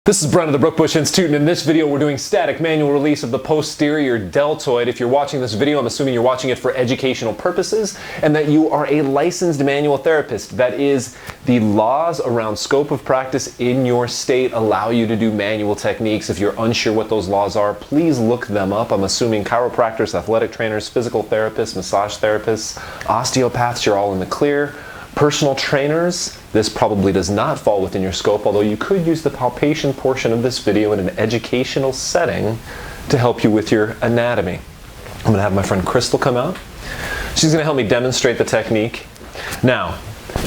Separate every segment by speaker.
Speaker 1: This is Brent of the Brookbush Institute, and in this video we're doing static manual release of the posterior deltoid. If you're watching this video, I'm assuming you're watching it for educational purposes and that you are a licensed manual therapist. That is, the laws around scope of practice in your state allow you to do manual techniques. If you're unsure what those laws are, please look them up. I'm assuming chiropractors, athletic trainers, physical therapists, massage therapists, osteopaths, you're all in the clear. Personal trainers, this probably does not fall within your scope, although you could use the palpation portion of this video in an educational setting to help you with your anatomy. I'm going to have my friend Crystal come out. She's going to help me demonstrate the technique. Now,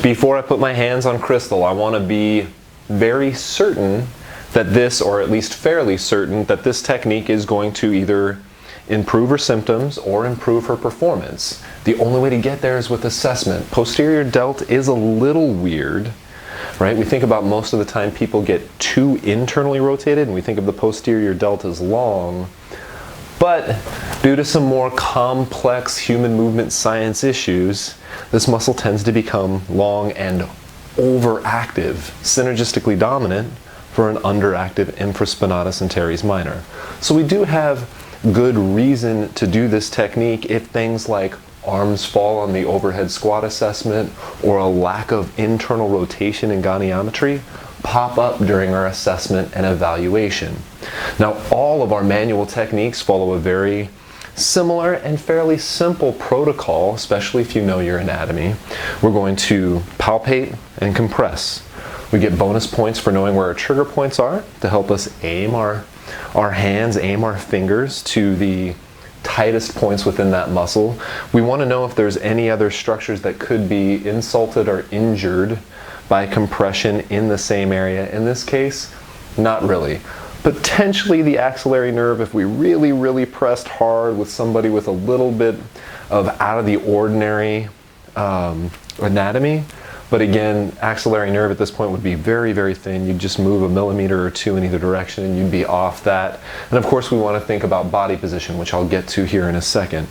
Speaker 1: before I put my hands on Crystal, I want to be very certain that this, or at least fairly certain, that this technique is going to either improve her symptoms or improve her performance. The only way to get there is with assessment. Posterior delt is a little weird, right? We think about most of the time people get too internally rotated and we think of the posterior delt as long, but due to some more complex human movement science issues, this muscle tends to become long and overactive, synergistically dominant for an underactive infraspinatus and teres minor. So we do have good reason to do this technique if things like arms fall on the overhead squat assessment or a lack of internal rotation in goniometry pop up during our assessment and evaluation. Now, all of our manual techniques follow a very similar and fairly simple protocol, especially if you know your anatomy. We're going to palpate and compress. We get bonus points for knowing where our trigger points are to help us aim our hands, aim our fingers to the tightest points within that muscle. We want to know if there's any other structures that could be insulted or injured by compression in the same area. In this case, not really. Potentially the axillary nerve if we really pressed hard with somebody with a little bit of out of the ordinary anatomy. But again, axillary nerve at this point would be very thin. You'd just move a millimeter or two in either direction and you'd be off that. And of course we want to think about body position, which I'll get to here in a second.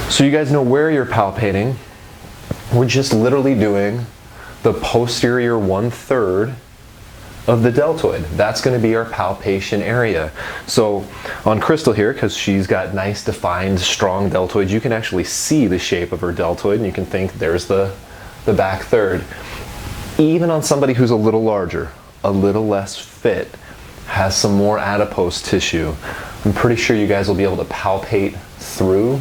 Speaker 1: So you guys know where you're palpating. We're just literally doing the posterior 1/3 of the deltoid. That's going to be our palpation area. So on Crystal here, because she's got nice defined strong deltoid, you can actually see the shape of her deltoid and you can think there's the back third. Even on somebody who's a little larger, a little less fit, has some more adipose tissue, I'm pretty sure you guys will be able to palpate through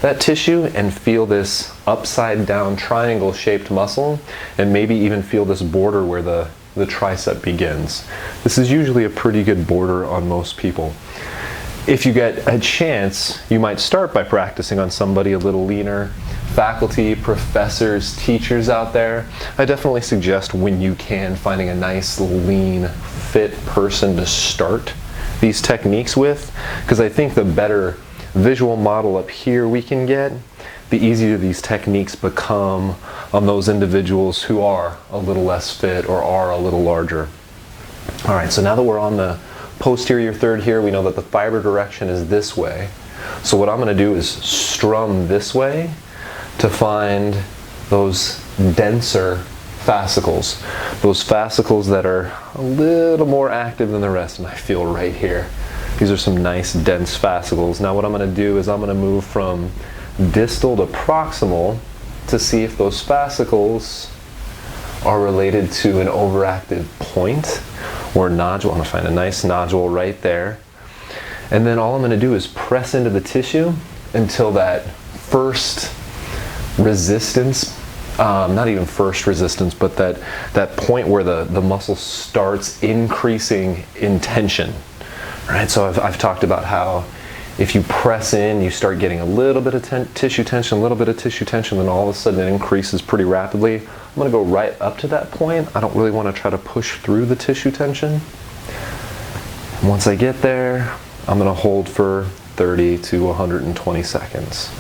Speaker 1: that tissue and feel this upside down triangle shaped muscle and maybe even feel this border where the tricep begins. This is usually a pretty good border on most people. If you get a chance, you might start by practicing on somebody a little leaner. Faculty, professors, teachers out there, I definitely suggest when you can finding a nice, lean, fit person to start these techniques with, because I think the better visual model up here we can get, the easier these techniques become on those individuals who are a little less fit or are a little larger. All right, so now that we're on the posterior third here, we know that the fiber direction is this way. So what I'm going to do is strum this way to find those denser fascicles. Those fascicles that are a little more active than the rest, and I feel right here. These are some nice dense fascicles. Now what I'm going to do is I'm going to move from distal to proximal to see if those fascicles are related to an overactive point or nodule. I'm going to find a nice nodule right there. And then all I'm going to do is press into the tissue until that first resistance, not even first resistance, but that point where the muscle starts increasing in tension. Right? So I've talked about how if you press in, you start getting a little bit of tissue tension, a little bit of tissue tension, then all of a sudden it increases pretty rapidly. I'm going to go right up to that point. I don't really want to try to push through the tissue tension. And once I get there, I'm going to hold for 30 to 120 seconds.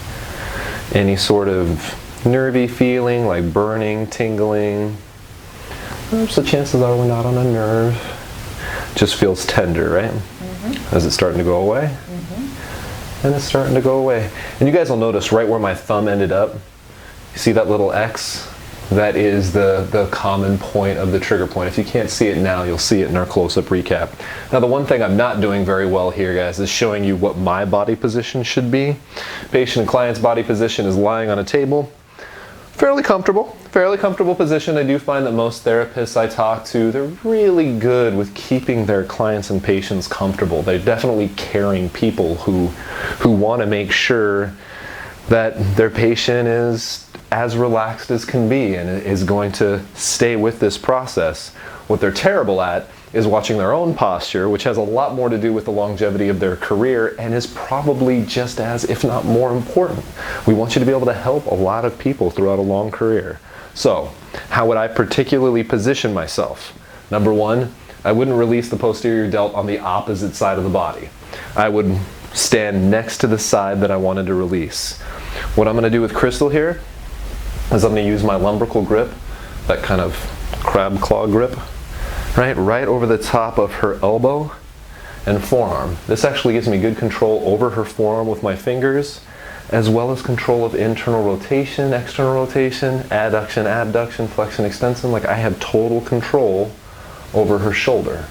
Speaker 1: Any sort of nervy feeling like burning, tingling, so chances are we're not on a nerve. Just feels tender, right? Mm-hmm. Is it starting to go away? Mm-hmm. And it's starting to go away. And you guys will notice right where my thumb ended up, you see that little X? that is the common point of the trigger point. If you can't see it now, you'll see it in our close-up recap. Now, the one thing I'm not doing very well here, guys, is showing you what my body position should be. Patient and client's body position is lying on a table. Fairly comfortable position. I do find that most therapists I talk to, they're really good with keeping their clients and patients comfortable. They're definitely caring people who want to make sure that their patient is as relaxed as can be and is going to stay with this process. What they're terrible at is watching their own posture, which has a lot more to do with the longevity of their career and is probably just as, if not more important. We want you to be able to help a lot of people throughout a long career. So, how would I particularly position myself? Number one, I wouldn't release the posterior delt on the opposite side of the body. I would stand next to the side that I wanted to release. What I'm going to do with Crystal here is I'm going to use my lumbrical grip, that kind of crab claw grip, right over the top of her elbow and forearm. This actually gives me good control over her forearm with my fingers, as well as control of internal rotation, external rotation, adduction, abduction, flexion, extension. Like, I have total control over her shoulder.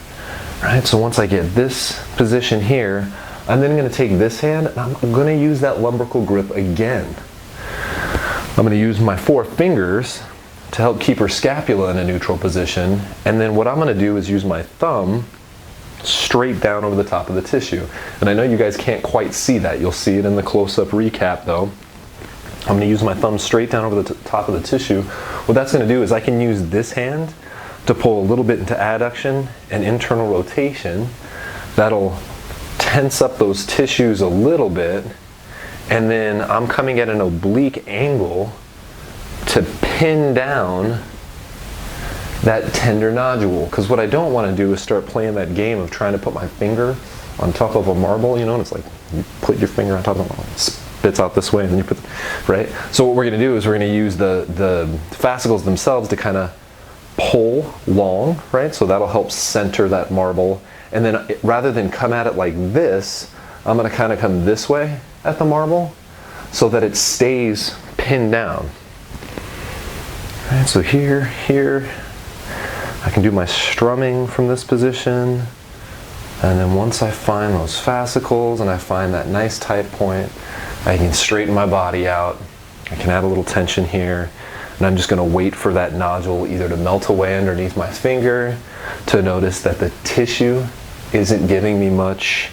Speaker 1: Right? So once I get this position here, I'm then going to take this hand and I'm going to use that lumbrical grip again. I'm going to use my 4 fingers to help keep her scapula in a neutral position, and then what I'm going to do is use my thumb straight down over the top of the tissue. And I know you guys can't quite see that. You'll see it in the close-up recap though. I'm going to use my thumb straight down over the top of the tissue. What that's going to do is I can use this hand to pull a little bit into adduction and internal rotation. That'll tense up those tissues a little bit, and then I'm coming at an oblique angle to pin down that tender nodule. Because what I don't want to do is start playing that game of trying to put my finger on top of a marble, you know, and it's like you put your finger on top of the marble, it spits out this way, and then you put, right? So what we're going to do is we're going to use the fascicles themselves to kind of pull long, right? So that'll help center that marble. And then rather than come at it like this, I'm going to kind of come this way at the marble so that it stays pinned down. Right, so here, I can do my strumming from this position, and then once I find those fascicles and I find that nice tight point, I can straighten my body out. I can add a little tension here, and I'm just going to wait for that nodule either to melt away underneath my finger, to notice that the tissue isn't giving me much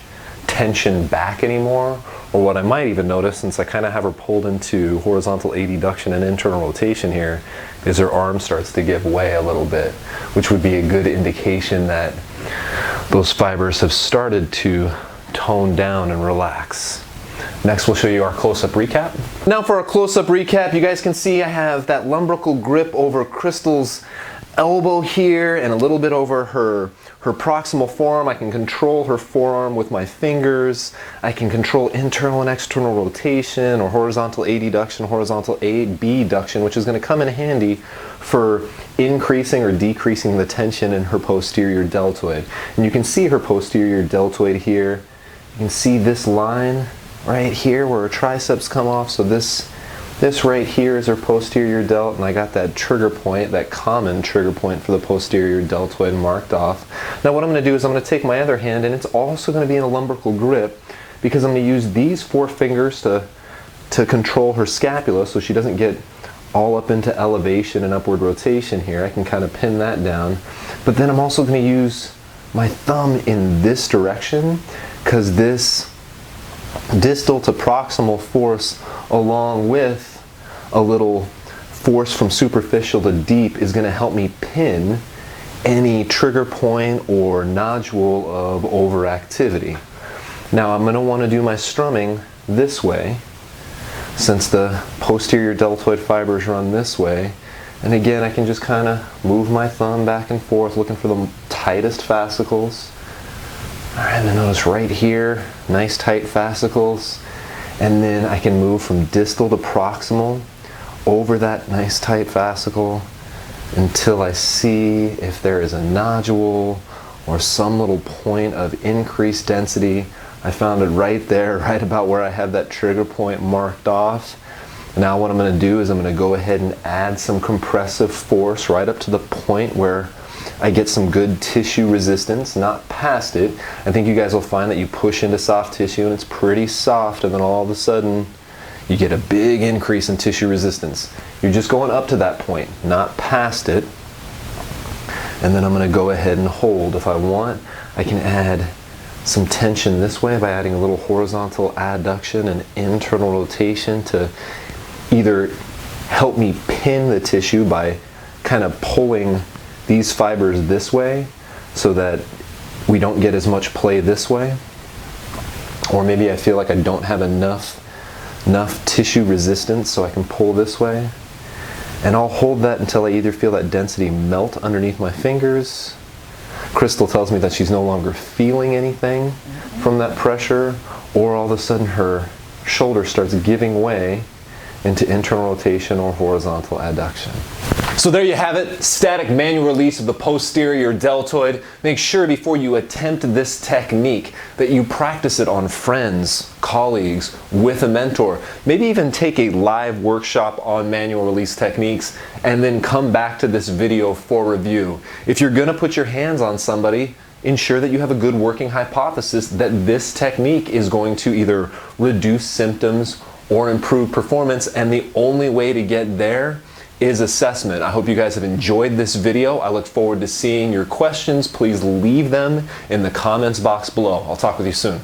Speaker 1: tension back anymore, or what I might even notice, since I kind of have her pulled into horizontal adduction and internal rotation here, is her arm starts to give way a little bit, which would be a good indication that those fibers have started to tone down and relax. Next, we'll show you our close-up recap. Now for our close-up recap, you guys can see I have that lumbrical grip over Crystal's elbow here and a little bit over her proximal forearm. I can control her forearm with my fingers. I can control internal and external rotation, or horizontal adduction, horizontal abduction, which is going to come in handy for increasing or decreasing the tension in her posterior deltoid. And you can see her posterior deltoid here. You can see this line right here where her triceps come off. So this right here is her posterior delt, and I got that trigger point, that common trigger point for the posterior deltoid marked off. Now what I'm going to do is I'm going to take my other hand, and it's also going to be in a lumbrical grip, because I'm going to use these 4 fingers to control her scapula so she doesn't get all up into elevation and upward rotation here. I can kind of pin that down. But then I'm also going to use my thumb in this direction, because this distal to proximal force, along with a little force from superficial to deep, is going to help me pin any trigger point or nodule of overactivity. Now I'm going to want to do my strumming this way, since the posterior deltoid fibers run this way. And again, I can just kind of move my thumb back and forth looking for the tightest fascicles. Alright, and then notice right here, nice tight fascicles. And then I can move from distal to proximal over that nice tight fascicle until I see if there is a nodule or some little point of increased density. I found it right there, right about where I had that trigger point marked off. Now what I'm going to do is I'm going to go ahead and add some compressive force right up to the point where I get some good tissue resistance, not past it. I think you guys will find that you push into soft tissue and it's pretty soft, and then all of a sudden you get a big increase in tissue resistance. You're just going up to that point, not past it. And then I'm going to go ahead and hold. If I want, I can add some tension this way by adding a little horizontal adduction and internal rotation to either help me pin the tissue by kind of pulling these fibers this way so that we don't get as much play this way, or maybe I feel like I don't have enough tissue resistance so I can pull this way, and I'll hold that until I either feel that density melt underneath my fingers. Crystal tells me that she's no longer feeling anything from that pressure, or all of a sudden her shoulder starts giving way into internal rotation or horizontal adduction. So there you have it, static manual release of the posterior deltoid. Make sure before you attempt this technique that you practice it on friends, colleagues, with a mentor. Maybe even take a live workshop on manual release techniques and then come back to this video for review. If you're gonna put your hands on somebody, ensure that you have a good working hypothesis that this technique is going to either reduce symptoms or improve performance, and the only way to get there is assessment. I hope you guys have enjoyed this video. I look forward to seeing your questions. Please leave them in the comments box below. I'll talk with you soon.